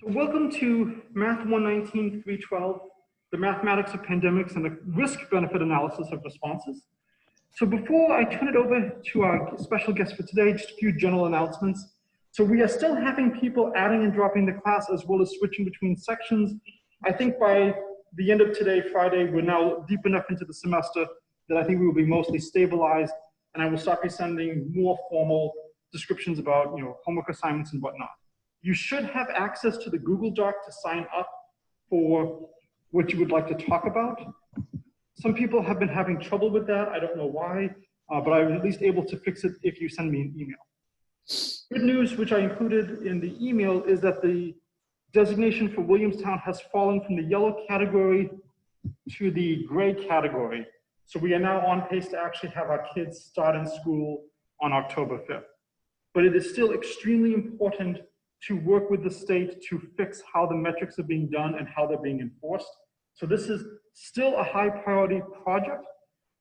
Welcome to Math 119-312, the mathematics of pandemics and the risk-benefit analysis of responses. So before I turn it over to our special guest for today, just a few general announcements. So we are still having people adding and dropping the class as well as switching between sections. I think by the end of today, Friday, we're now deep enough into the semester that I think we will be mostly stabilized, and I will start be sending more formal descriptions about homework assignments and whatnot. You should have access to the Google Doc to sign up for what you would like to talk about. Some people have been having trouble with that. I don't know why, but I was at least able to fix it if you send me an email. Good news, which I included in the email, is that the designation for Williamstown has fallen from the yellow category to the gray category. So we are now on pace to actually have our kids start in school on October 5th. But it is still extremely important to work with the state to fix how the metrics are being done and how they're being enforced. So this is still a high priority project,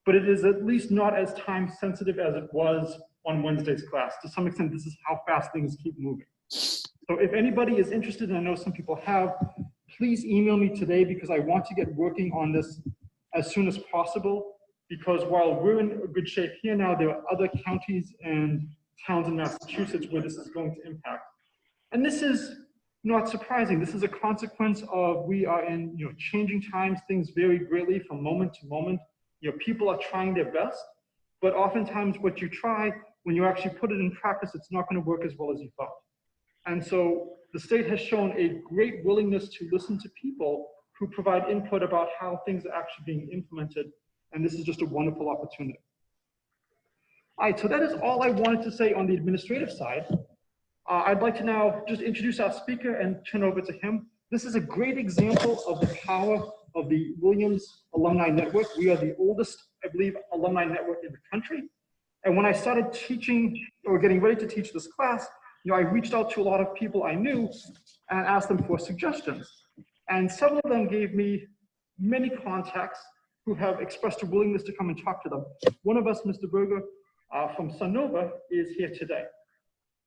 but it is at least not as time sensitive as it was on Wednesday's class. To some extent, this is how fast things keep moving. So if anybody is interested, and I know some people have, please email me today because I want to get working on this as soon as possible, because while we're in good shape here now, there are other counties and towns in Massachusetts where this is going to impact. And this is not surprising. This is a consequence of we are in changing times. Things vary greatly from moment to moment. People are trying their best, but oftentimes what you try, when you actually put it in practice, it's not going to work as well as you thought. And so the state has shown a great willingness to listen to people who provide input about how things are actually being implemented. And this is just a wonderful opportunity. All right, so that is all I wanted to say on the administrative side. I'd like to now just introduce our speaker and turn over to him. This is a great example of the power of the Williams Alumni Network. We are the oldest, I believe, alumni network in the country. And when I started teaching or getting ready to teach this class, I reached out to a lot of people I knew and asked them for suggestions. And several of them gave me many contacts who have expressed a willingness to come and talk to them. One of us, Mr. Berger from Sunnova, is here today.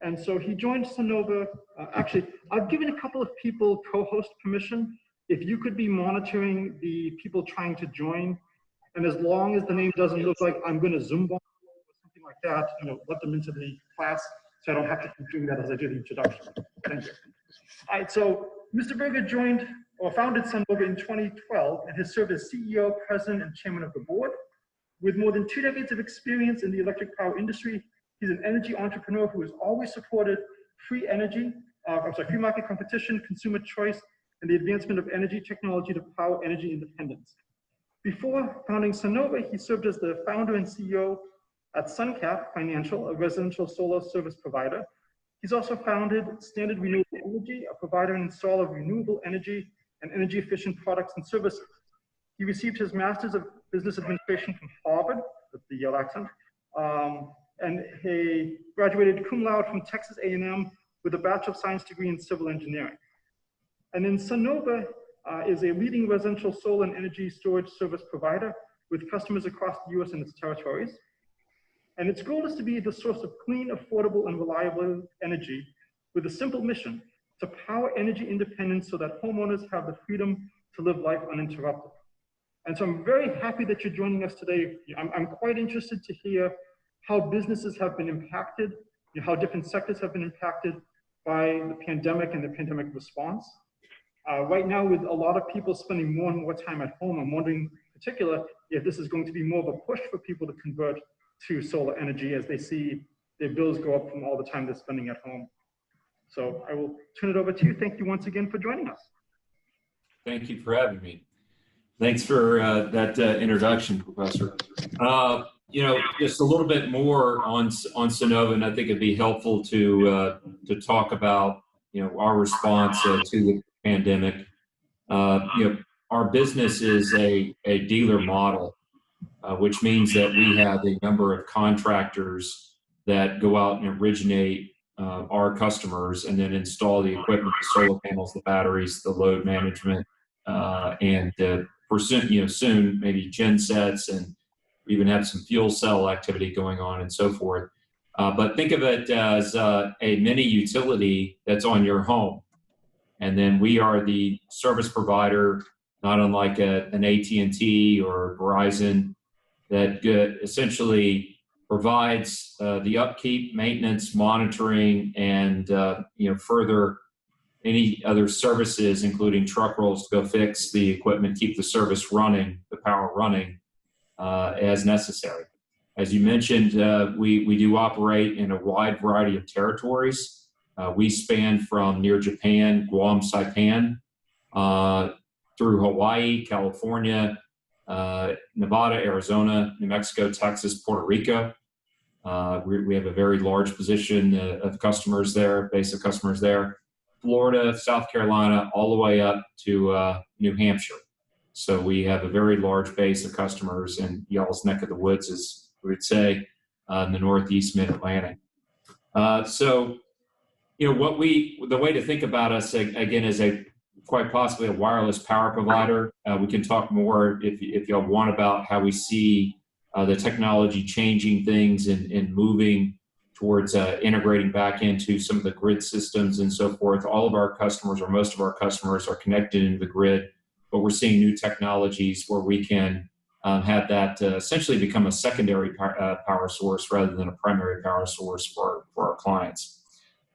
And so he joined Sunnova. Actually, I've given a couple of people co-host permission. If you could be monitoring the people trying to join, and as long as the name doesn't look like I'm going to Zoom bomb or something like that, let them into the class so I don't have to keep doing that as I do the introduction. Thank you. All right, so Mr. Berger joined or founded Sunnova in 2012 and has served as CEO, president, and chairman of the board. With more than 2 decades of experience in the electric power industry, he's an energy entrepreneur who has always supported free market competition, consumer choice, and the advancement of energy technology to power energy independence. Before founding Sunnova, he served as the founder and CEO at SunCap Financial, a residential solar service provider. He's also founded Standard Renewable Energy, a provider and installer of renewable energy and energy efficient products and services. He received his Master's of Business Administration from Harvard, with the Yale accent, and he graduated cum laude from Texas A&M with a Bachelor of Science degree in Civil Engineering. And then Sunnova is a leading residential solar and energy storage service provider with customers across the US and its territories. And its goal is to be the source of clean, affordable, and reliable energy with a simple mission: to power energy independence so that homeowners have the freedom to live life uninterrupted. And so I'm very happy that you're joining us today. I'm quite interested to hear how businesses have been impacted, how different sectors have been impacted by the pandemic and the pandemic response. Right now, with a lot of people spending more and more time at home, I'm wondering in particular if this is going to be more of a push for people to convert to solar energy as they see their bills go up from all the time they're spending at home. So I will turn it over to you. Thank you once again for joining us. Thank you for having me. Thanks for that introduction, Professor. Just a little bit more on Sunnova, and I think it'd be helpful to talk about our response to the pandemic. Our business is a dealer model, which means that we have a number of contractors that go out and originate our customers and then install the equipment, the solar panels, the batteries, the load management, and soon maybe gen sets, and we even have some fuel cell activity going on and so forth. But think of it as a mini utility that's on your home. And then we are the service provider, not unlike an AT&T or Verizon, that essentially provides the upkeep, maintenance, monitoring, and further any other services, including truck rolls to go fix the equipment, keep the service running, the power running as necessary. As you mentioned, we do operate in a wide variety of territories. We span from near Japan, Guam, Saipan, through Hawaii, California, Nevada, Arizona, New Mexico, Texas, Puerto Rico. We have a very large position of customers there, base of customers there. Florida, South Carolina, all the way up to New Hampshire. So we have a very large base of customers in y'all's neck of the woods, as we would say, in the Northeast Mid-Atlantic. So, the way to think about us, again, is quite possibly a wireless power provider. We can talk more if y'all want about how we see the technology changing things and moving towards integrating back into some of the grid systems and so forth. All of our customers, or most of our customers, are connected into the grid, but we're seeing new technologies where we can have that essentially become a secondary power source rather than a primary power source for our clients.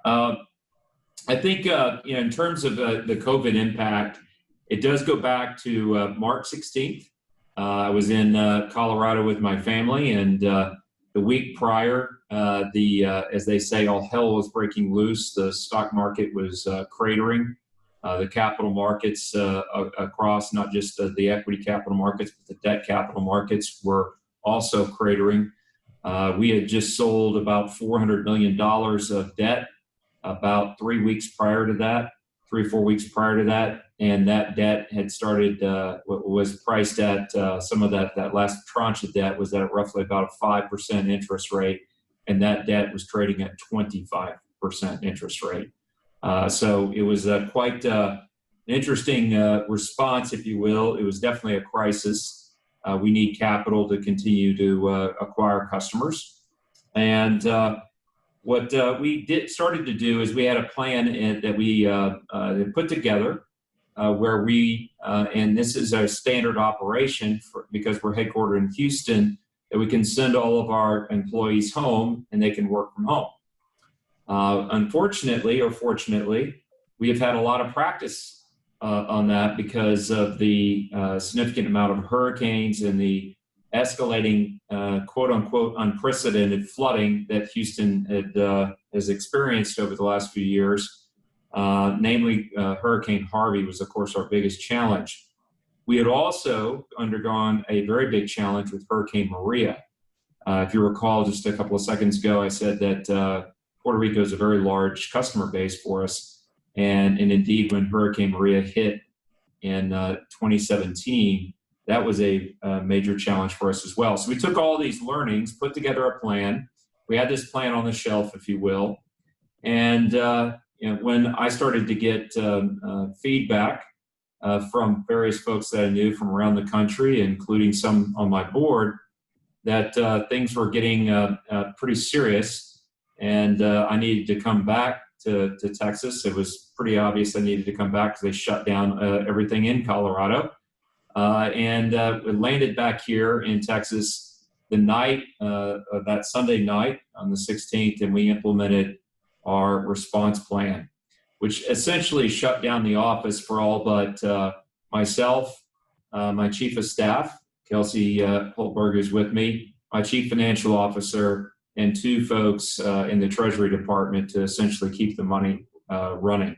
I think, in terms of the COVID impact, it does go back to March 16th. I was in Colorado with my family, and the week prior, as they say, all hell was breaking loose. The stock market was cratering. The capital markets across, not just the equity capital markets, but the debt capital markets were also cratering. We had just sold about $400 million of debt about 3 weeks prior to that, 3 or 4 weeks prior to that. And that debt had started, was priced at some of that last tranche of debt was at roughly about a 5% interest rate. And that debt was trading at 25% interest rate. So it was quite an interesting response, if you will. It was definitely a crisis. We need capital to continue to acquire customers. And what we started to do is we had a plan that we put together where we, and this is a standard operation because we're headquartered in Houston, that we can send all of our employees home and they can work from home. Unfortunately, or fortunately, we have had a lot of practice on that because of the significant amount of hurricanes and the escalating, quote unquote, unprecedented flooding that Houston has experienced over the last few years. Namely, Hurricane Harvey was, of course, our biggest challenge. We had also undergone a very big challenge with Hurricane Maria. If you recall, just a couple of seconds ago, I said that Puerto Rico is a very large customer base for us. And indeed, when Hurricane Maria hit in 2017, that was a major challenge for us as well. So we took all these learnings, put together a plan. We had this plan on the shelf, if you will. And when I started to get feedback from various folks that I knew from around the country, including some on my board, that things were getting pretty serious. And I needed to come back to Texas. It was pretty obvious I needed to come back because they shut down everything in Colorado. And we landed back here in Texas the night of that Sunday night on the 16th, and we implemented our response plan, which essentially shut down the office for all but myself, my chief of staff, Kelsey Holtberg, is with me, my chief financial officer, and 2 folks in the Treasury Department to essentially keep the money running.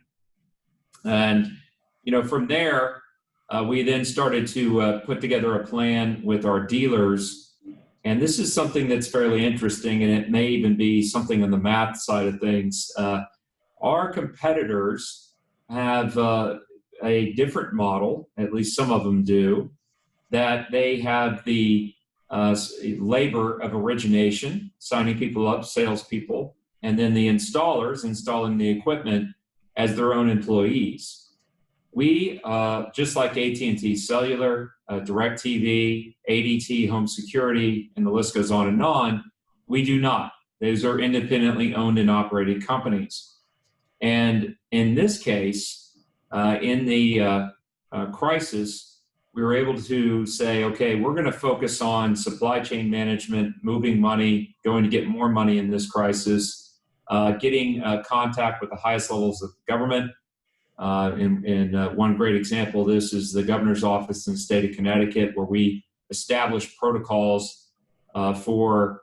And, from there, we then started to put together a plan with our dealers. And this is something that's fairly interesting, and it may even be something on the math side of things. Our competitors have a different model, at least some of them do, that they have the labor of origination, signing people up, salespeople, and then the installers installing the equipment as their own employees. We, just like AT&T Cellular, DirecTV, ADT Home Security, and the list goes on, we do not. Those are independently owned and operated companies. And in this case, in the crisis, we were able to say, okay, we're going to focus on supply chain management, moving money, going to get more money in this crisis, getting contact with the highest levels of government. One great example of this is the governor's office in the state of Connecticut, where we established protocols for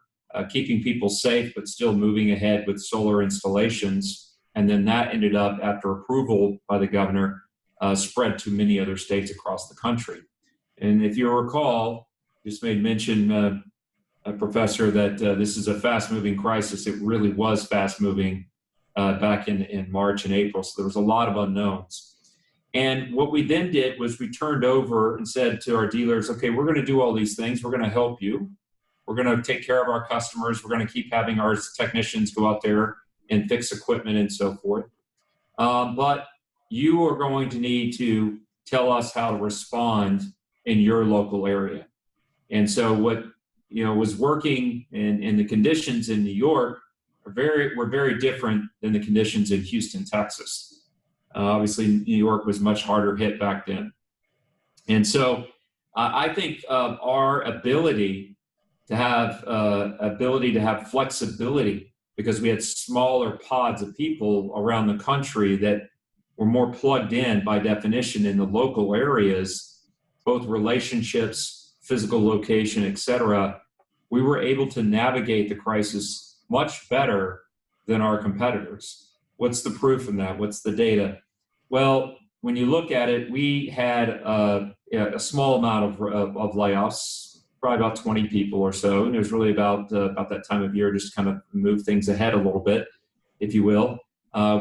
keeping people safe, but still moving ahead with solar installations. And then that ended up, after approval by the governor, spread to many other states across the country. And if you recall, just made mention, Professor, that this is a fast-moving crisis. It really was fast-moving back in March and April, so there was a lot of unknowns. And what we then did was we turned over and said to our dealers, okay, we're going to do all these things. We're going to help you. We're going to take care of our customers. We're going to keep having our technicians go out there and fix equipment and so forth. But you are going to need to tell us how to respond in your local area. And so what was working in the conditions in New York were very different than the conditions in Houston, Texas. Obviously, New York was much harder hit back then. And so I think our ability to have flexibility, because we had smaller pods of people around the country that were more plugged in by definition in the local areas, both relationships, physical location, et cetera, we were able to navigate the crisis much better than our competitors. What's the proof in that? What's the data? Well, when you look at it, we had a small amount of layoffs, probably about 20 people or so, and it was really about that time of year, just kind of move things ahead a little bit, if you will.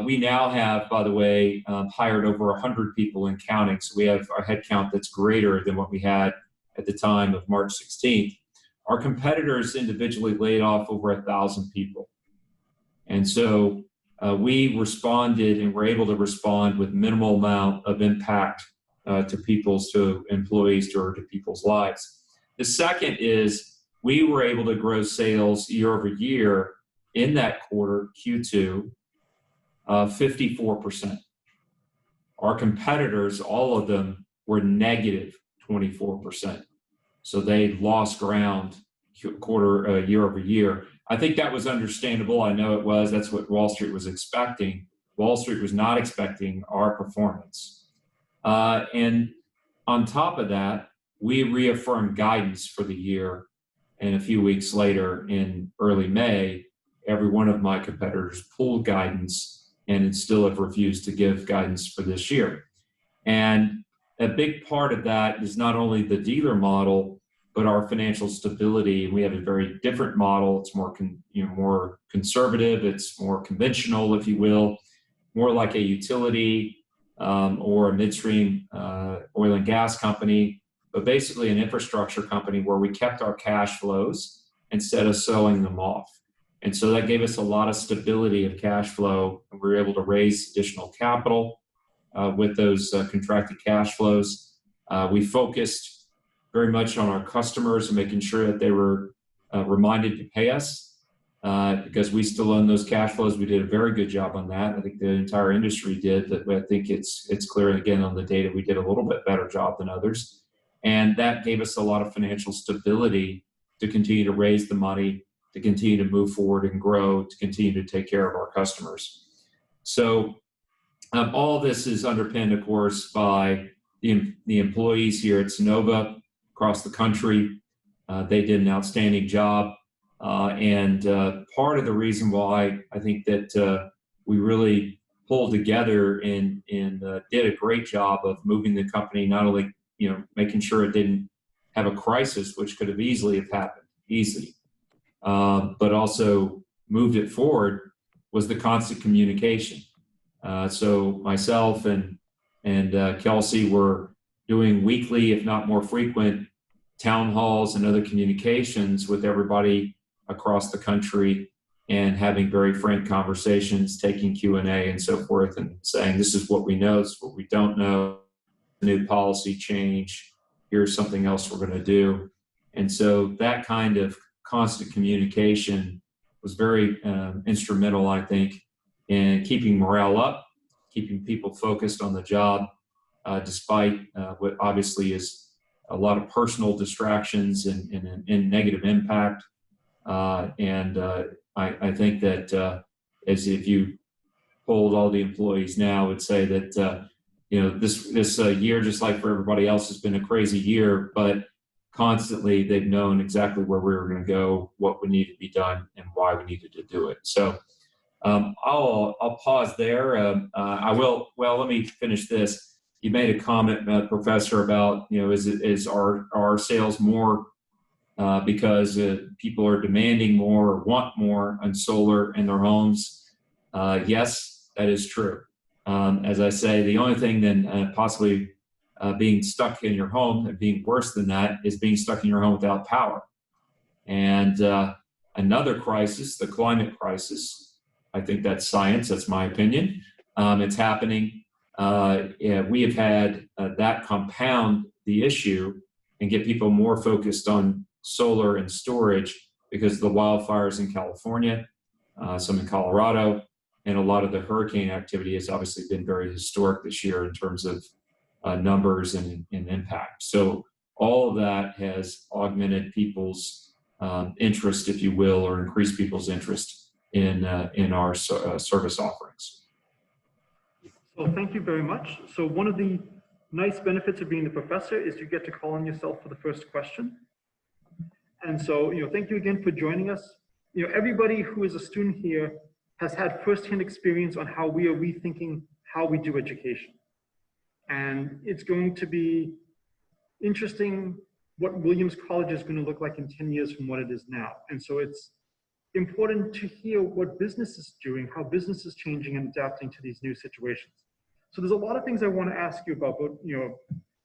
We now have, by the way, hired over 100 people in counting, so we have our head count that's greater than what we had at the time of March 16th. Our competitors individually laid off over 1,000 people. And so we responded and were able to respond with minimal amount of impact to employees or to people's lives. The second is we were able to grow sales year over year in that quarter, Q2, 54%. Our competitors, all of them, were negative 24%. So they lost ground year over year. I think that was understandable. I know it was. That's what Wall Street was expecting. Wall Street was not expecting our performance. And on top of that, we reaffirmed guidance for the year. And a few weeks later, in early May, every one of my competitors pulled guidance and still have refused to give guidance for this year. And a big part of that is not only the dealer model, but our financial stability. We have a very different model. It's more more conservative. It's more conventional, if you will, more like a utility or a midstream oil and gas company, but basically an infrastructure company where we kept our cash flows instead of selling them off. And so that gave us a lot of stability of cash flow, and we were able to raise additional capital with those contracted cash flows. We focused very much on our customers and making sure that they were reminded to pay us because we still own those cash flows. We did a very good job on that. I think the entire industry did, but I think it's clear, again, on the data, we did a little bit better job than others. And that gave us a lot of financial stability to continue to raise the money, to continue to move forward and grow, to continue to take care of our customers. So all this is underpinned, of course, by the employees here at Sunnova across the country. They did an outstanding job. And part of the reason why I think that we really pulled together and did a great job of moving the company, not only making sure it didn't have a crisis, which could have easily have happened, but also moved it forward, was the constant communication. So myself and Kelsey were doing weekly, if not more frequent, town halls and other communications with everybody across the country, and having very frank conversations, taking Q&A and so forth, and saying, this is what we know, this is what we don't know, new policy change, here's something else we're going to do. And so that kind of constant communication was very instrumental, I think, in keeping morale up keeping people focused on the job, despite what obviously is a lot of personal distractions and negative impact. I think that as if you polled all the employees now, would say that this year, just like for everybody else, has been a crazy year, but constantly they've known exactly where we were going to go, what would need to be done, and why we needed to do it. So I'll pause there. Let me finish this. You made a comment, Professor, about, is our sales more because people are demanding more or want more on solar in their homes? Yes, that is true. As I say, the only thing then possibly being stuck in your home, and being worse than that, is being stuck in your home without power. And another crisis, the climate crisis, I think that's science, that's my opinion. It's happening. We have had that compound the issue and get people more focused on solar and storage because of the wildfires in California, some in Colorado, and a lot of the hurricane activity has obviously been very historic this year in terms of numbers and impact. So all of that has augmented people's interest, if you will, or increased people's interest in our service offerings. So thank you very much. So one of the nice benefits of being the professor is you get to call on yourself for the first question. And so, thank you again for joining us. Everybody who is a student here has had firsthand experience on how we are rethinking how we do education. And it's going to be interesting what Williams College is going to look like in 10 years from what it is now. And so it's important to hear what business is doing, how business is changing and adapting to these new situations. So there's a lot of things I want to ask you about, but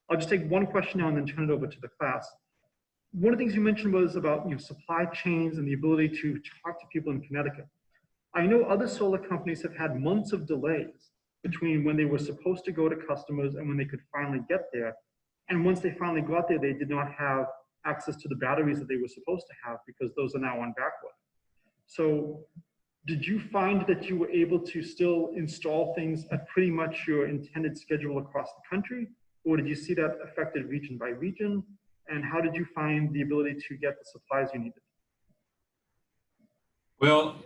I'll just take one question now and then turn it over to the class. One of the things you mentioned was about supply chains and the ability to talk to people in Connecticut. I know other solar companies have had months of delays between when they were supposed to go to customers and when they could finally get there. And once they finally got there, they did not have access to the batteries that they were supposed to have because those are now on backorder. So did you find that you were able to still install things at pretty much your intended schedule across the country? Or did you see that affected region by region? And how did you find the ability to get the supplies you needed? Well,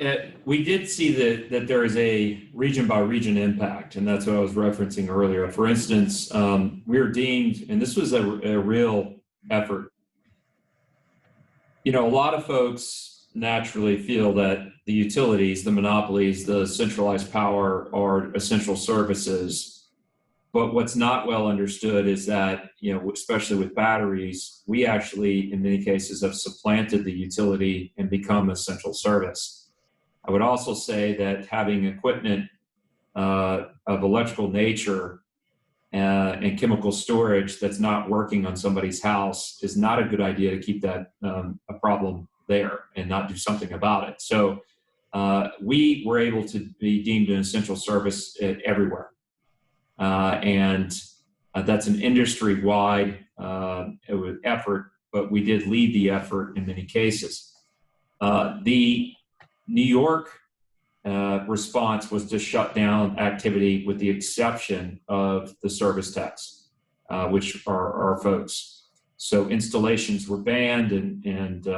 we did see that there is a region by region impact, and that's what I was referencing earlier. For instance, we were deemed, and this was a real effort. A lot of folks naturally feel that the utilities, the monopolies, the centralized power are essential services. But what's not well understood is that, especially with batteries, we actually, in many cases, have supplanted the utility and become essential service. I would also say that having equipment of electrical nature and chemical storage that's not working on somebody's house is not a good idea to keep that a problem there and not do something about it. So we were able to be deemed an essential service everywhere. And that's an industry-wide effort, but we did lead the effort in many cases. The New York response was to shut down activity with the exception of the service techs, which are our folks. So installations were banned, and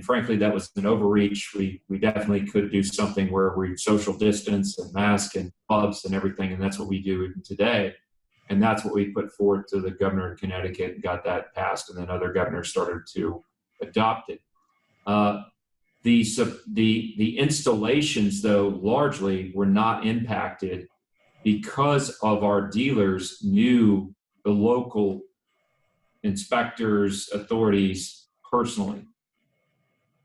frankly, that was an overreach. We definitely could do something where we social distance and mask and gloves and everything, and that's what we do today. And that's what we put forward to the governor of Connecticut and got that passed, and then other governors started to adopt it. The installations, though, largely were not impacted because of our dealers knew the local inspectors, authorities personally.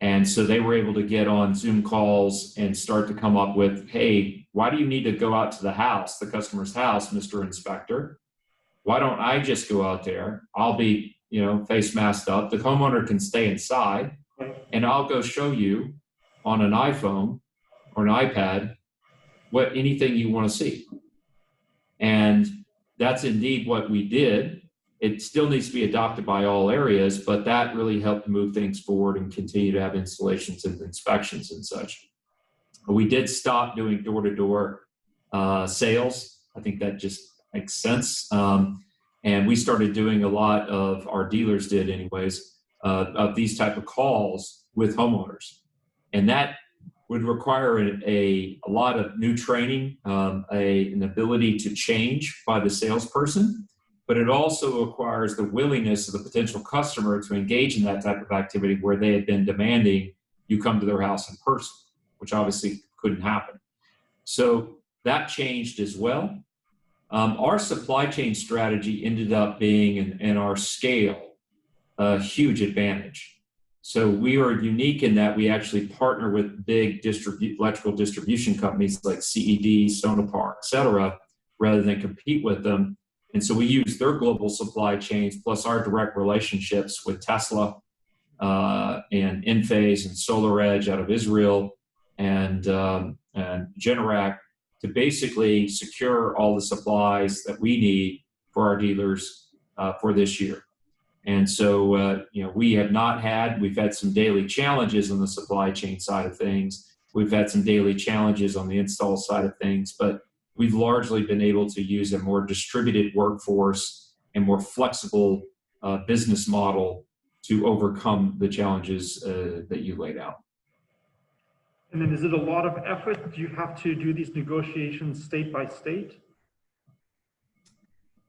And so they were able to get on Zoom calls and start to come up with, hey, why do you need to go out to the house, the customer's house, Mr. Inspector? Why don't I just go out there? I'll be, face masked up. The homeowner can stay inside, and I'll go show you on an iPhone or an iPad anything you want to see. And that's indeed what we did. It still needs to be adopted by all areas, but that really helped move things forward and continue to have installations and inspections and such. We did stop doing door-to-door sales. I think that just makes sense. And we started doing a lot of, our dealers did anyways, of these type of calls with homeowners. And that would require a lot of new training, an ability to change by the salesperson, but it also requires the willingness of the potential customer to engage in that type of activity where they had been demanding you come to their house in person, which obviously couldn't happen. So that changed as well. Our supply chain strategy ended up being, in our scale, a huge advantage. So we are unique in that we actually partner with big electrical distribution companies like CED, Sonopar, et cetera, rather than compete with them. And so we use their global supply chains plus our direct relationships with Tesla and Enphase and SolarEdge out of Israel and Generac to basically secure all the supplies that we need for our dealers for this year. And so, we've had some daily challenges on the supply chain side of things. We've had some daily challenges on the install side of things, but we've largely been able to use a more distributed workforce and more flexible business model to overcome the challenges that you laid out. And then is it a lot of effort? Do you have to do these negotiations state by state?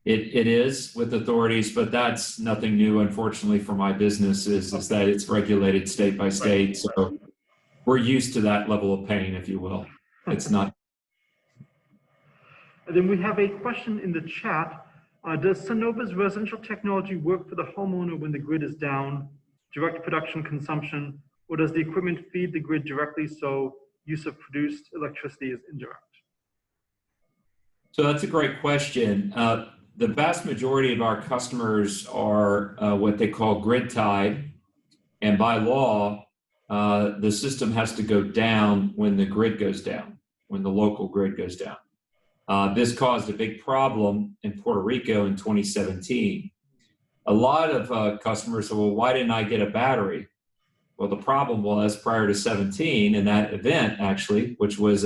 It is with authorities, but that's nothing new, unfortunately, for my business is that it's regulated state by state. Right. So we're used to that level of pain, if you will. It's not. And then we have a question in the chat. Does sunnova's residential technology work for the homeowner when the grid is down, direct production consumption, or does the equipment feed the grid directly so use of produced electricity is indirect? So that's a great question. The vast majority of our customers are what they call grid tied, and by law, the system has to go down when the grid goes down, when the local grid goes down. This caused a big problem in Puerto Rico in 2017. A lot of customers said, well, why didn't I get a battery? Well, the problem was prior to 17, in that event, actually, which was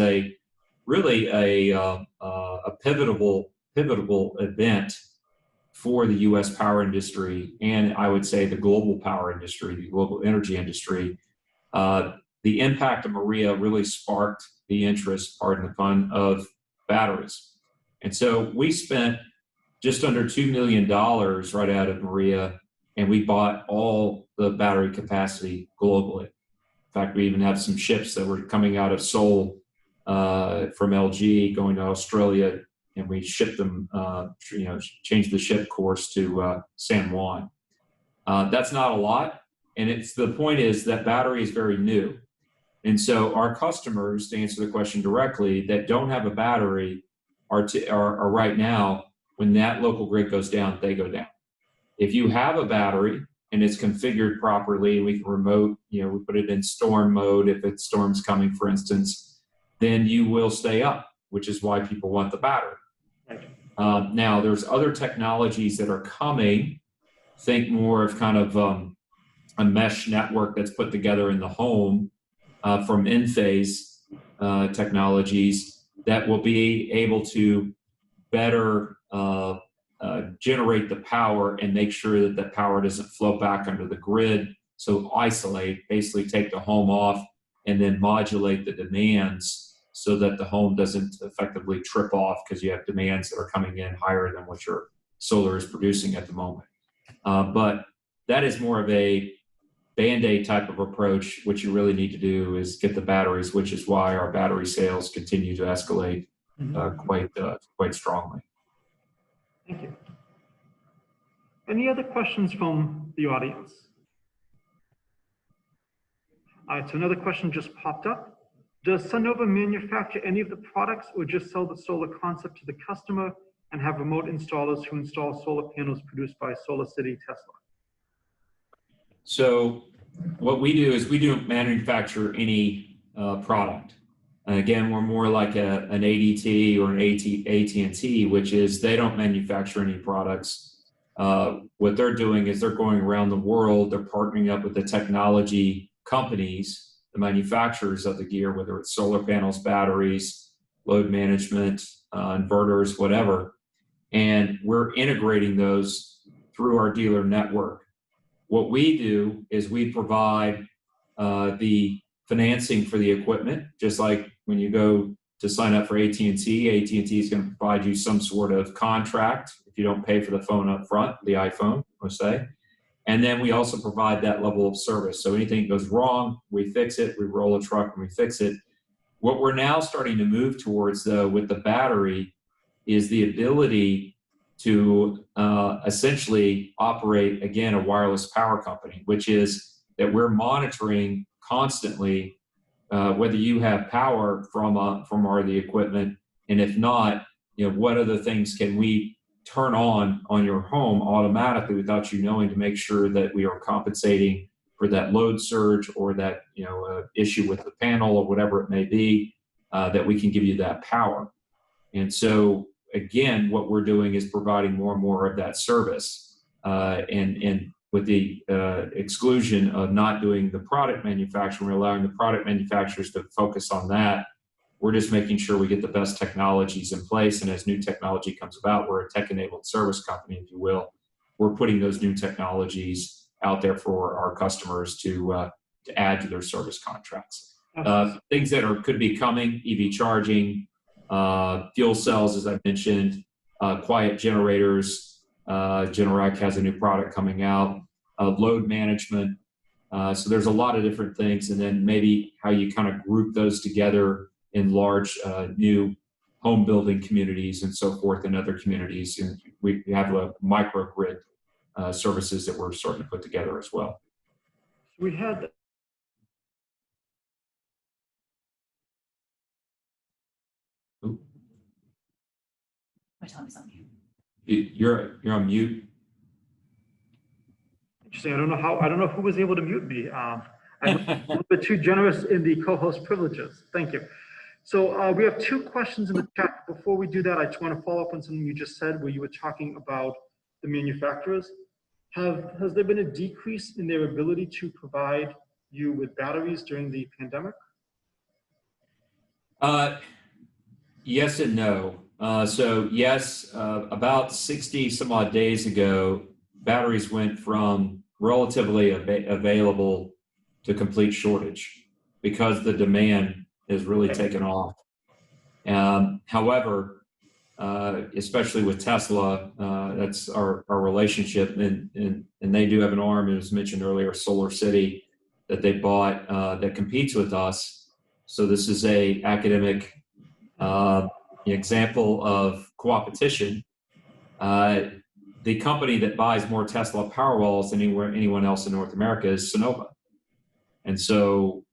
really a pivotal event for the U.S. power industry, and I would say the global power industry, the global energy industry. The impact of Maria really sparked the interest, pardon the pun, of batteries. And so we spent just under $2 million right out of Maria, and we bought all the battery capacity globally. In fact, we even have some ships that were coming out of Seoul from LG going to Australia, and we shipped them, changed the ship course to San Juan. That's not a lot, and the point is that battery is very new. And so our customers, to answer the question directly, that don't have a battery are right now, when that local grid goes down, they go down. If you have a battery and it's configured properly, we can remote, we put it in storm mode if it's storms coming, for instance, then you will stay up, which is why people want the battery. Now, there's other technologies that are coming. Think more of kind of a mesh network that's put together in the home from Enphase technologies that will be able to better generate the power and make sure that the power doesn't flow back under the grid. So isolate, basically take the home off and then modulate the demands so that the home doesn't effectively trip off because you have demands that are coming in higher than what your solar is producing at the moment. But that is more of a Band-Aid type of approach. What you really need to do is get the batteries, which is why our battery sales continue to escalate quite strongly. Thank you. Any other questions from the audience? All right, so another question just popped up. Does Sunnova manufacture any of the products or just sell the solar concept to the customer and have remote installers who install solar panels produced by SolarCity Tesla? So what we do is we don't manufacture any product. And again, we're more like an ADT or an AT&T, which is they don't manufacture any products. What they're doing is they're going around the world, they're partnering up with the technology companies, the manufacturers of the gear, whether it's solar panels, batteries, load management, inverters, whatever. And we're integrating those through our dealer network. What we do is we provide the financing for the equipment, just like when you go to sign up for AT&T is going to provide you some sort of contract if you don't pay for the phone up front, the iPhone, let's say. And then we also provide that level of service. So anything goes wrong, we fix it, we roll a truck and we fix it. What we're now starting to move towards, though, with the battery is the ability to essentially operate, again, a wireless power company, which is that we're monitoring constantly whether you have power from the equipment, and if not, what other things can we turn on your home automatically without you knowing, to make sure that we are compensating for that load surge or that issue with the panel or whatever it may be, that we can give you that power. And so again, what we're doing is providing more and more of that service, and with the exclusion of not doing the product manufacturing, we're allowing the product manufacturers to focus on that. We're just making sure we get the best technologies in place. And as new technology comes about, we're a tech-enabled service company, if you will. We're putting those new technologies out there for our customers to add to their service contracts. Things that could be coming: EV charging, fuel cells, as I mentioned, quiet generators. Generac has a new product coming out. Load management. So there's a lot of different things, and then maybe how you kind of group those together in large new home building communities and so forth, and other communities. And we have a microgrid services that we're starting to put together as well. We had My tongue's on mute. You're on mute. Interesting. I don't know who was able to mute me. I'm a little bit too generous in the co-host privileges. Thank you. So we have two questions in the chat. Before we do that, I just want to follow up on something you just said, where you were talking about the manufacturers. Has there been a decrease in their ability to provide you with batteries during the pandemic? Yes and no. So yes, about 60 some odd days ago, batteries went from relatively available to complete shortage because the demand has really taken off. However, especially with Tesla, that's our relationship, and they do have an arm, as mentioned earlier, Solar City, that they bought that competes with us. So this is a academic example of co-opetition. The company that buys more Tesla Powerwalls than anyone else in North America is Sunnova. And so,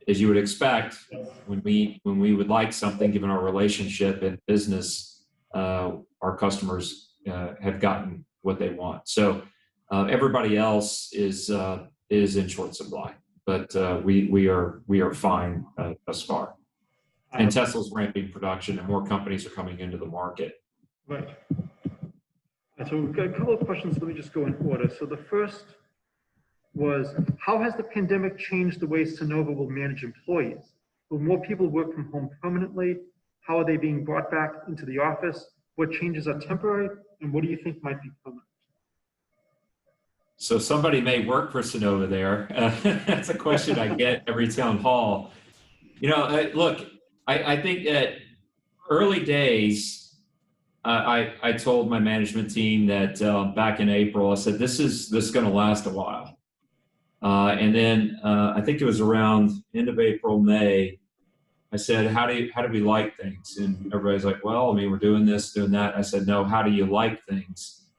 as you would expect, when we would like something, given our relationship and business, our customers have gotten what they want. So everybody else is in short supply, but we are fine thus far. And Tesla's ramping production, and more companies are coming into the market. Right. So we've got a couple of questions. Let me just go in order. So the first was, how has the pandemic changed the way Sunnova will manage employees? Will more people work from home permanently? How are they being brought back into the office? What changes are temporary, and what do you think might be permanent? So somebody may work for Sunnova there. That's a question I get every town hall. Look, I think that early days, I told my management team that back in April, I said, this is going to last a while. And then I think it was around end of April, May, I said, how do we like things? And everybody's like, well, I mean, we're doing this, doing that. I said, no, how do you like things?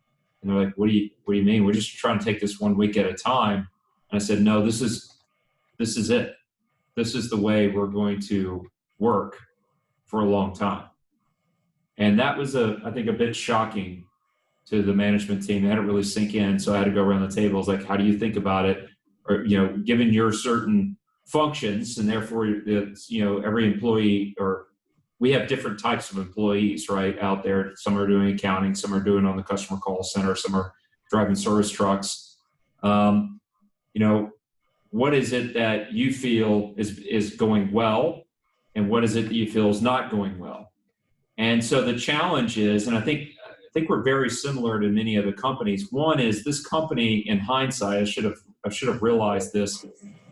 And they're like, what do you mean? We're just trying to take this 1 week at a time. And I said, no, this is it. This is the way we're going to work for a long time. And that was I think a bit shocking to the management team. They hadn't really sink in. So I had to go around the table. I was like, how do you think about it? Or, given your certain functions, and therefore it's, every employee, or we have different types of employees, right, out there. Some are doing accounting, some are doing on the customer call center, some are driving service trucks. What is it that you feel is going well, and what is it that you feel is not going well. And so the challenge is, and I think we're very similar to many other companies. One is this company, in hindsight, I should have realized this,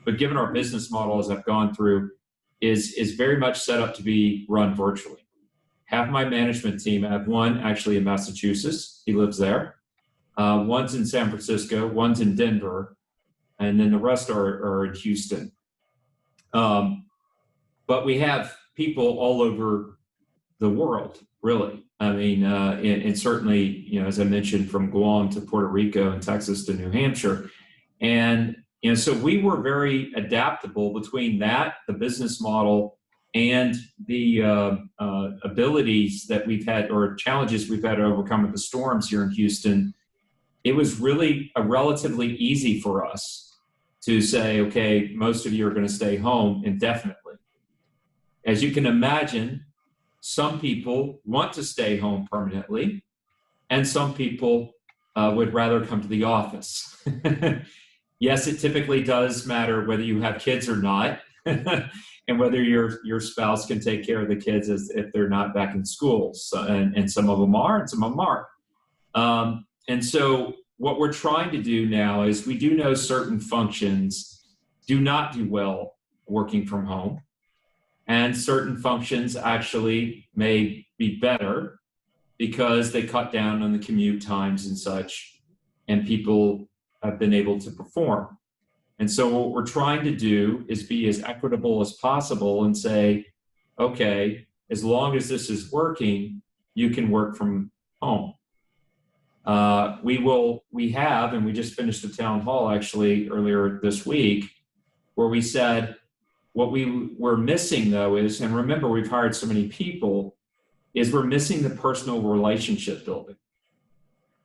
but given our business model as I've gone through, is very much set up to be run virtually. Half my management team, I have one actually in Massachusetts, he lives there. One's in San Francisco, one's in Denver, and then the rest are in Houston. But we have people all over the world, really. I mean, and certainly, you know, as I mentioned, from Guam to Puerto Rico and Texas to New Hampshire. And, you know, so we were very adaptable between that, the business model, and the abilities that we've had, or challenges we've had to overcome with the storms here in Houston. It was really relatively easy for us to say, okay, most of you are going to stay home indefinitely. As you can imagine, some people want to stay home permanently, and some people would rather come to the office. Yes, it typically does matter whether you have kids or not, and whether your spouse can take care of the kids if they're not back in school. So, and some of them are, and some of them aren't. And so what we're trying to do now is, we do know certain functions do not do well working from home, and certain functions actually may be better because they cut down on the commute times and such, and people have been able to perform. And so what we're trying to do is be as equitable as possible and say, okay, as long as this is working, you can work from home. We have, and we just finished a town hall actually earlier this week, where we said, what we were missing though is, and remember we've hired so many people, is we're missing the personal relationship building.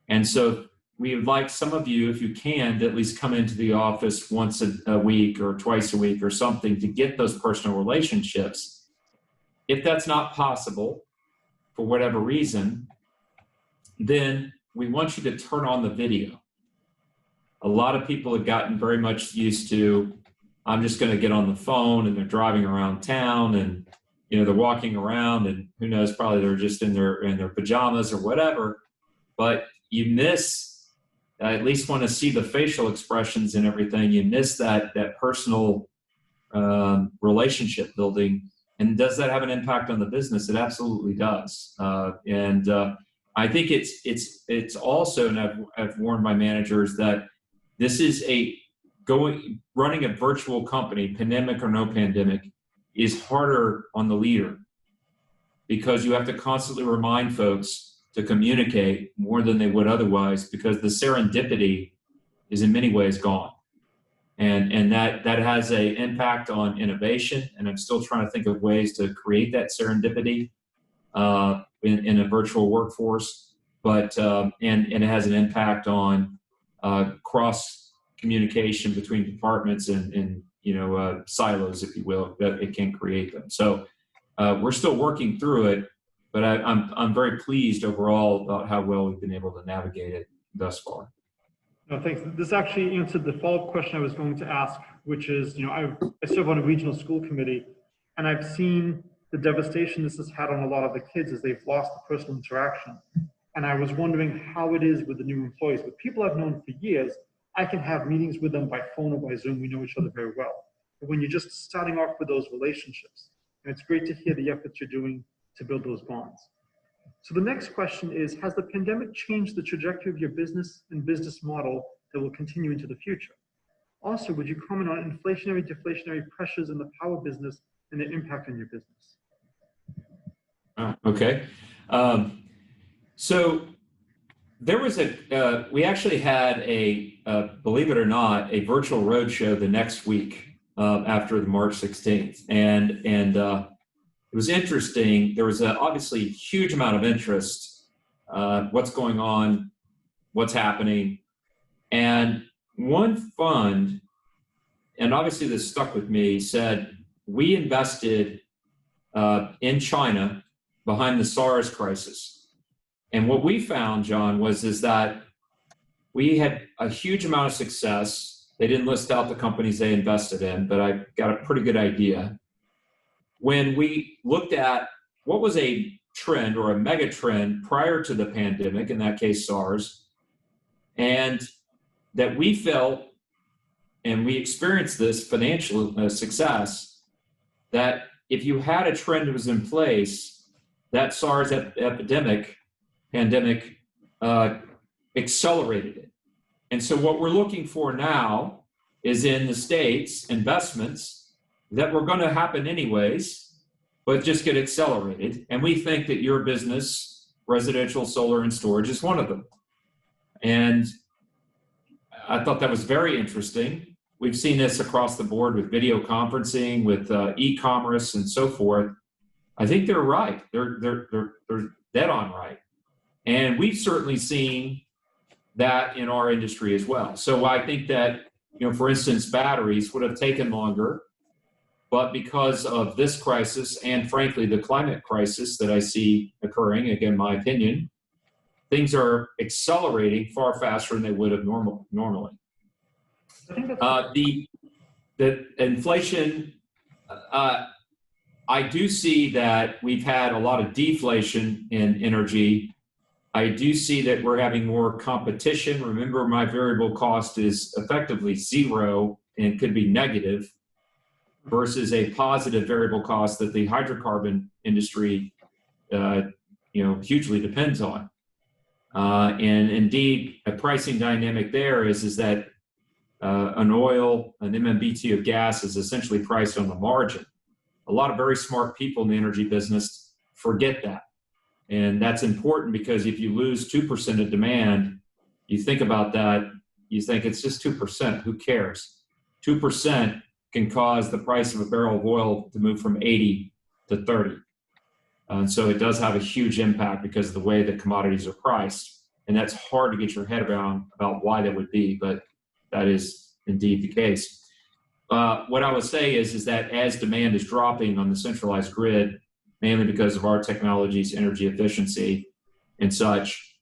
And so we would like some of you, if you can, to at least come into the office once a week or twice a week or something to get those personal relationships. If that's not possible, for whatever reason, then we want you to turn on the video. A lot of people have gotten very much used to, I'm just going to get on the phone, and they're driving around town, and you know, they're walking around, and who knows, probably they're just in their pajamas or whatever. But you miss, I at least want to see the facial expressions and everything. You miss that personal relationship building. And does that have an impact on the business? It absolutely does. I think it's also, and I've warned my managers that this is running a virtual company, pandemic or no pandemic, is harder on the leader, because you have to constantly remind folks to communicate more than they would otherwise, because the serendipity is in many ways gone. And that has an impact on innovation, and I'm still trying to think of ways to create that serendipity in a virtual workforce, but and it has an impact on cross communication between departments and silos, if you will, that it can create them. So we're still working through it, but I'm very pleased overall about how well we've been able to navigate it thus far. No, thanks. This actually answered the follow-up question I was going to ask, which is, I serve on a regional school committee, and I've seen the devastation this has had on a lot of the kids as they've lost the personal interaction. And I was wondering how it is with the new employees. With people I've known for years, I can have meetings with them by phone or by Zoom. We know each other very well. But when you're just starting off with those relationships, and it's great to hear the efforts you're doing to build those bonds. So the next question is, has the pandemic changed the trajectory of your business and business model that will continue into the future? Also, would you comment on inflationary, deflationary pressures in the power business and their impact on your business? Okay. So there was we actually had believe it or not, a virtual roadshow the next week after the March 16th. And it was interesting. There was obviously a huge amount of interest, what's going on, what's happening. And one fund, and obviously this stuck with me, said, we invested in China behind the SARS crisis. And what we found, John, is that we had a huge amount of success. They didn't list out the companies they invested in, but I got a pretty good idea. when we looked at what was a trend or a mega trend prior to the pandemic, in that case SARS, and that we felt, and we experienced this financial success, that if you had a trend that was in place, that SARS pandemic accelerated it. And so what we're looking for now is in the States, investments that were going to happen anyways, but just get accelerated. And we think that your business, residential solar and storage, is one of them. And I thought that was very interesting. We've seen this across the board with video conferencing, with e-commerce and so forth. I think they're right. They're dead on right. And we've certainly seen that in our industry as well. So I think that, for instance, batteries would have taken longer, but because of this crisis and frankly, the climate crisis that I see occurring, again, my opinion, things are accelerating far faster than they would have normally. The inflation, I do see that we've had a lot of deflation in energy. I do see that we're having more competition. Remember, my variable cost is effectively zero and could be negative versus a positive variable cost that the hydrocarbon industry, hugely depends on. And indeed, a pricing dynamic there is that an MMBtu of gas is essentially priced on the margin. A lot of very smart people in the energy business forget that. And that's important because if you lose 2% of demand, you think about that, you think it's just 2%, who cares? 2% can cause the price of a barrel of oil to move from 80 to 30. And so it does have a huge impact because of the way that commodities are priced. And that's hard to get your head around about why that would be, but that is indeed the case. What I would say is that as demand is dropping on the centralized grid, mainly because of our technology's energy efficiency and such,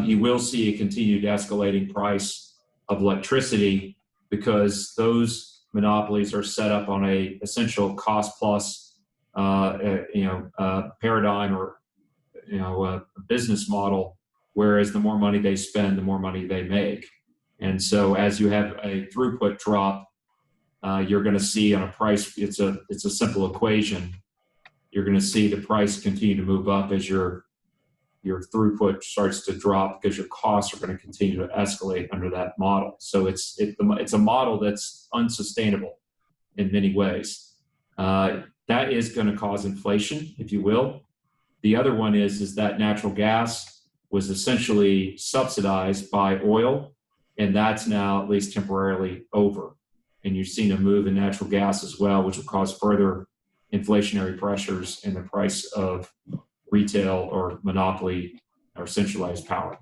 you will see a continued escalating price of electricity because those monopolies are set up on a essential cost plus paradigm or a business model, whereas the more money they spend, the more money they make. And so as you have a throughput drop, you're going to see on a price, it's a simple equation. You're going to see the price continue to move up as your throughput starts to drop because your costs are going to continue to escalate under that model. So it's a model that's unsustainable in many ways. That is going to cause inflation, if you will. The other one is that natural gas was essentially subsidized by oil, and that's now at least temporarily over. And you've seen a move in natural gas as well, which will cause further inflationary pressures in the price of retail or monopoly or centralized power.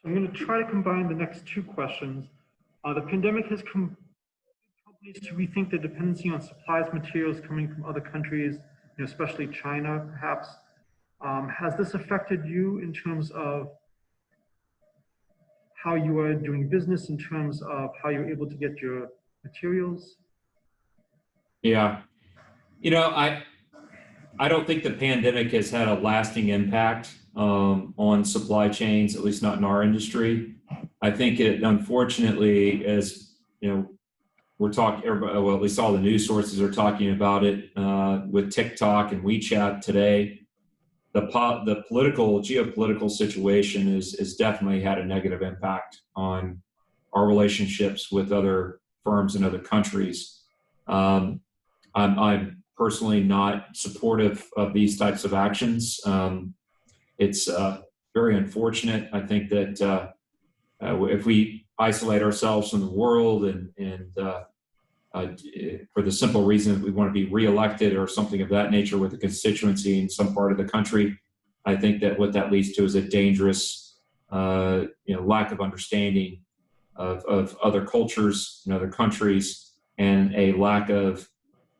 I'm going to try to combine the next two questions. The pandemic has compelled companies to rethink their dependency on supplies materials coming from other countries, especially China, perhaps. Has this affected you in terms of how you are doing business, in terms of how you're able to get your materials? Yeah. I don't think the pandemic has had a lasting impact on supply chains, at least not in our industry. I think it, unfortunately, as we're talking, well, at least all the news sources are talking about it with TikTok and WeChat today. The geopolitical situation is definitely had a negative impact on our relationships with other firms in other countries. I'm personally not supportive of these types of actions. It's very unfortunate. I think that if we isolate ourselves from the world and for the simple reason that we want to be reelected or something of that nature with a constituency in some part of the country, I think that what that leads to is a dangerous lack of understanding of other cultures and other countries, and a lack of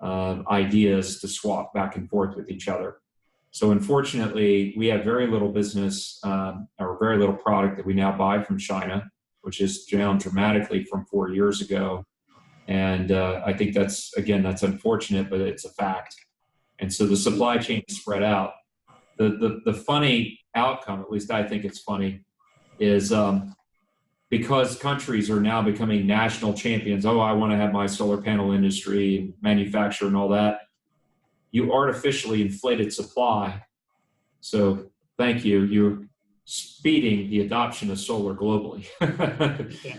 ideas to swap back and forth with each other. So unfortunately, we have very little business or very little product that we now buy from China, which is down dramatically from 4 years ago. And I think that's unfortunate, but it's a fact. And so the supply chain is spread out. The funny outcome, at least I think it's funny, is because countries are now becoming national champions. Oh, I want to have my solar panel industry and manufacture and all that. You artificially inflated supply. So thank you. You're speeding the adoption of solar globally.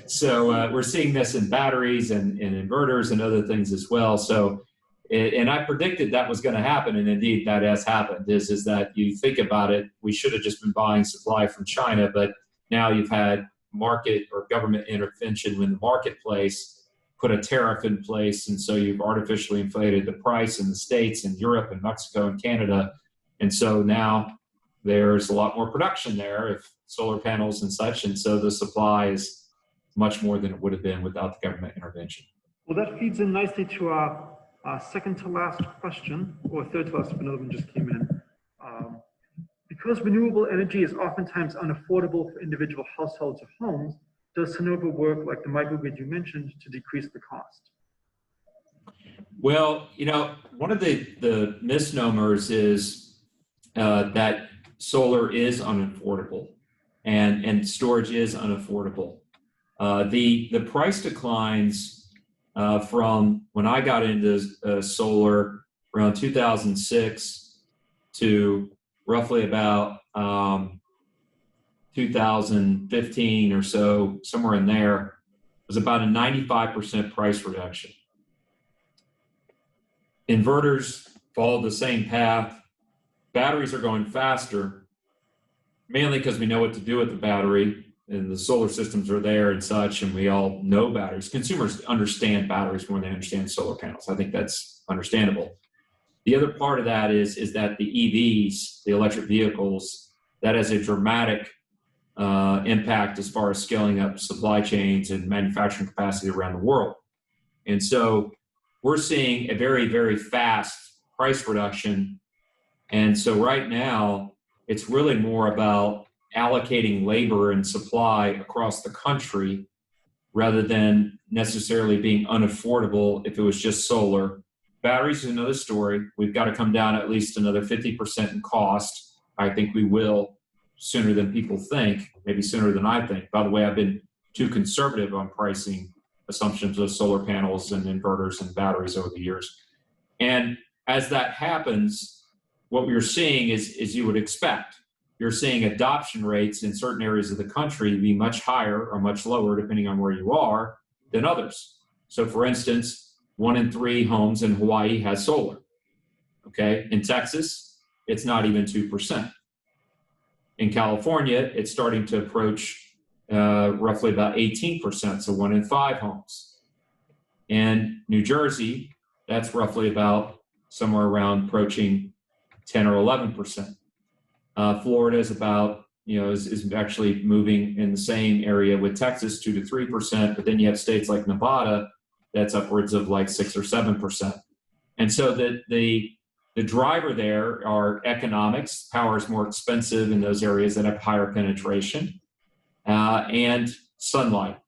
So we're seeing this in batteries and inverters and other things as well. So, and I predicted that was going to happen, and indeed that has happened. Is that you think about it, we should have just been buying supply from China, but now you've had market or government intervention in the marketplace, put a tariff in place, and so you've artificially inflated the price in the States and Europe and Mexico and Canada. And so now there's a lot more production there, if solar panels and such, and so the supply is much more than it would have been without the government intervention. Well, that feeds in nicely to our second to last question, or third to last if another one just came in. Because renewable energy is oftentimes unaffordable for individual households or homes, does sunnova work like the microgrid you mentioned to decrease the cost? Well, you know, one of the misnomers is that solar is unaffordable and storage is unaffordable. The price declines from when I got into solar around 2006 to roughly about 2015 or so, somewhere in there, was about a 95% price reduction. Inverters followed the same path. Batteries are going faster, mainly because we know what to do with the battery, and the solar systems are there and such, and we all know batteries. Consumers understand batteries more than they understand solar panels. I think that's understandable. The other part of that is that the EVs, the electric vehicles, that has a dramatic impact as far as scaling up supply chains and manufacturing capacity around the world. And so we're seeing a very, very fast price reduction. And so right now, it's really more about allocating labor and supply across the country rather than necessarily being unaffordable if it was just solar. Batteries is another story. We've got to come down at least another 50% in cost. I think we will sooner than people think, maybe sooner than I think. By the way, I've been too conservative on pricing assumptions of solar panels and inverters and batteries over the years. And as that happens, what we're seeing is you would expect. You're seeing adoption rates in certain areas of the country be much higher or much lower, depending on where you are, than others. So for instance, 1 in 3 homes in Hawaii has solar. Okay, in Texas, it's not even 2%. In California, it's starting to approach roughly about 18%, so 1 in 5 homes. In New Jersey, that's roughly about somewhere around approaching 10 or 11%. Florida is about, is actually moving in the same area with Texas, 2 to 3%, but then you have states like Nevada that's upwards of like 6 or 7%. And so the driver there are economics. Power is more expensive in those areas that have higher penetration, and sunlight.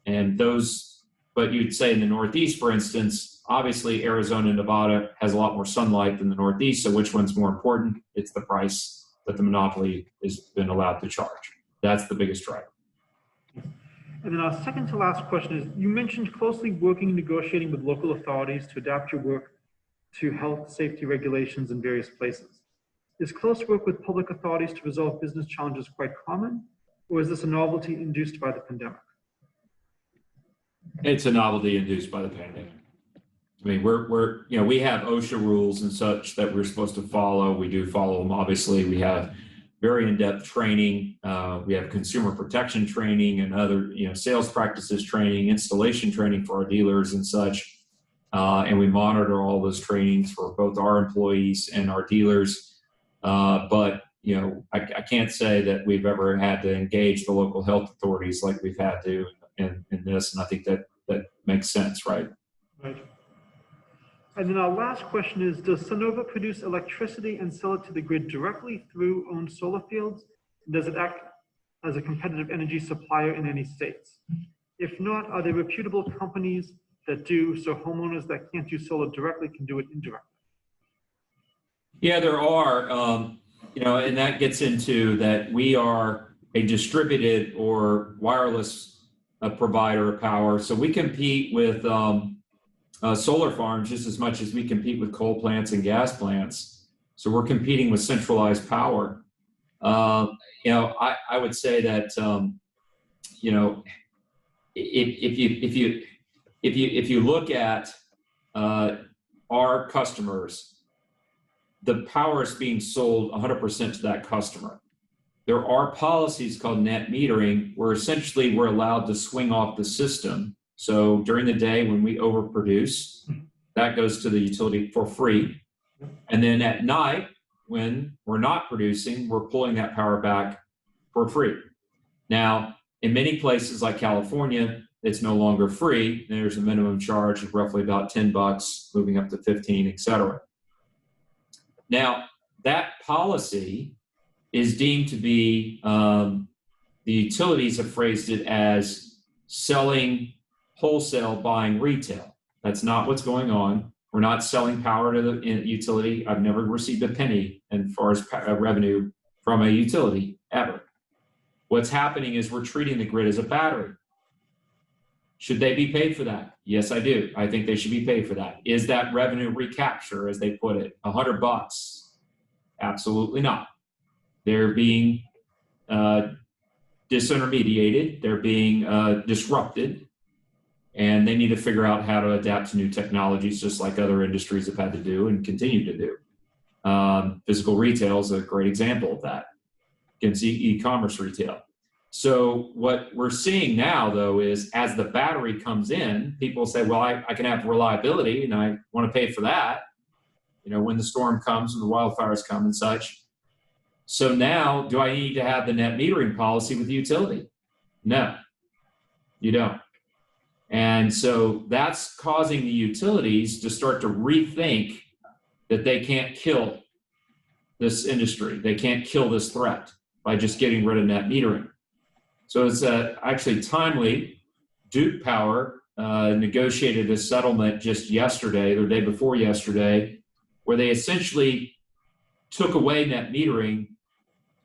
And those, but you'd say in the Northeast, for instance, obviously Arizona and Nevada has a lot more sunlight than the Northeast. So which one's more important? It's the price that the monopoly has been allowed to charge. That's the biggest driver. And then our second to last question is, you mentioned closely working and negotiating with local authorities to adapt your work to health safety regulations in various places. Is close work with public authorities to resolve business challenges quite common, or is this a novelty induced by the pandemic? It's a novelty induced by the pandemic. I mean, we have OSHA rules and such that we're supposed to follow. We do follow them, obviously. We have very in-depth training. We have consumer protection training and other, sales practices training, installation training for our dealers and such. And we monitor all those trainings for both our employees and our dealers. But I can't say that we've ever had to engage the local health authorities like we've had to in this. And I think that makes sense, right? Right. And then our last question is, does sunnova produce electricity and sell it to the grid directly through owned solar fields? Does it act as a competitive energy supplier in any states? If not, are there reputable companies that do, so homeowners that can't do solar directly can do it indirectly? Yeah, there are, and that gets into that we are a distributed or wireless provider of power. So we compete with solar farms just as much as we compete with coal plants and gas plants. So we're competing with centralized power. I would say that, if you look at our customers, the power is being sold 100% to that customer. There are policies called net metering where essentially we're allowed to swing off the system. So during the day when we overproduce, that goes to the utility for free. And then at night, when we're not producing, we're pulling that power back for free. Now, in many places like California, it's no longer free. There's a minimum charge of roughly about $10, moving up to 15, et cetera. Now, that policy is deemed to be, the utilities have phrased it as selling wholesale, buying retail. That's not what's going on. We're not selling power to the utility. I've never received a penny as far as revenue from a utility, ever. What's happening is we're treating the grid as a battery. Should they be paid for that? Yes, I do. I think they should be paid for that. Is that revenue recapture, as they put it, $100? Absolutely not. They're being disintermediated. They're being disrupted. And they need to figure out how to adapt to new technologies, just like other industries have had to do and continue to do. Physical retail is a great example of that. You can see e-commerce retail. So what we're seeing now, though, is as the battery comes in, people say, well, I can have reliability and I want to pay for that, when the storm comes and the wildfires come and such. So now, do I need to have the net metering policy with the utility? No, you don't. And so that's causing the utilities to start to rethink that they can't kill this industry. They can't kill this threat by just getting rid of net metering. So it's actually timely. Duke Power negotiated a settlement just yesterday, or the day before yesterday, where they essentially took away net metering,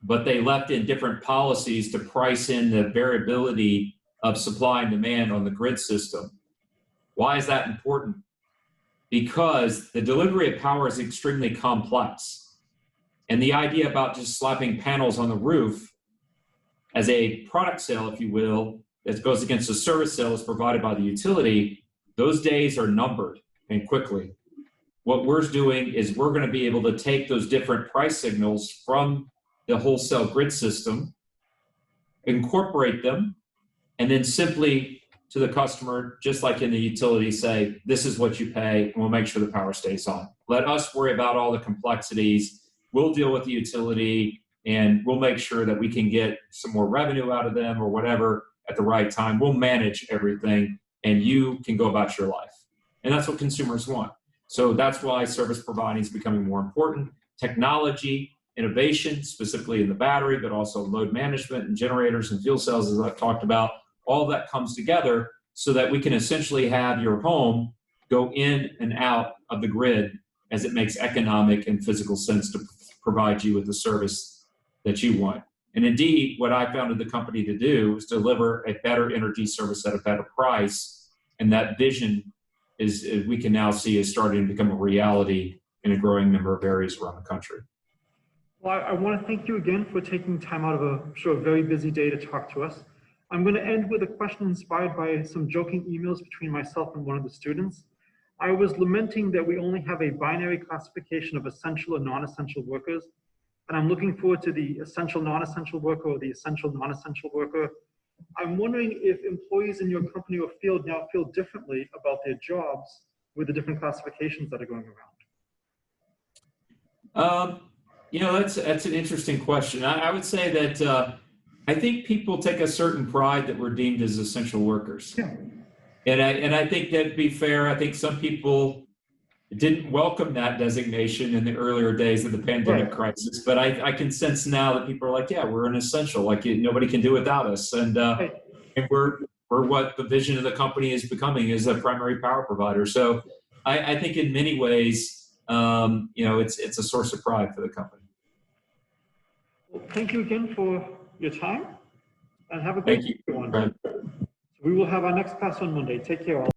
but they left in different policies to price in the variability of supply and demand on the grid system. Why is that important? Because the delivery of power is extremely complex. And the idea about just slapping panels on the roof as a product sale, if you will, that goes against the service sales provided by the utility, those days are numbered and quickly. What we're doing is we're going to be able to take those different price signals from the wholesale grid system, incorporate them, and then simply to the customer, just like in the utility, say, this is what you pay, and we'll make sure the power stays on. Let us worry about all the complexities. We'll deal with the utility, and we'll make sure that we can get some more revenue out of them or whatever at the right time. We'll manage everything, and you can go about your life. And that's what consumers want. So that's why service providing is becoming more important. Technology, innovation, specifically in the battery, but also load management and generators and fuel cells, as I've talked about, all that comes together so that we can essentially have your home go in and out of the grid as it makes economic and physical sense to provide you with the service that you want. And indeed, what I founded the company to do is deliver a better energy service at a better price. And that vision is, we can now see, is starting to become a reality in a growing number of areas around the country. Well, I want to thank you again for taking time out of a very busy day to talk to us. I'm going to end with a question inspired by some joking emails between myself and one of the students. I was lamenting that we only have a binary classification of essential and non-essential workers, and I'm looking forward to the essential non-essential worker or the essential non-essential worker. I'm wondering if employees in your company or field now feel differently about their jobs with the different classifications that are going around. That's an interesting question. I would say that I think people take a certain pride that we're deemed as essential workers. Yeah. And I think that'd be fair. I think some people didn't welcome that designation in the earlier days of the pandemic crisis, but I can sense now that people are like, yeah, we're an essential, like nobody can do without us. And we're what the vision of the company is becoming as a primary power provider. So I think in many ways, it's a source of pride for the company. Well, thank you again for your time, and have a great Thank you. week, everyone. We will have our next class on Monday. Take care all.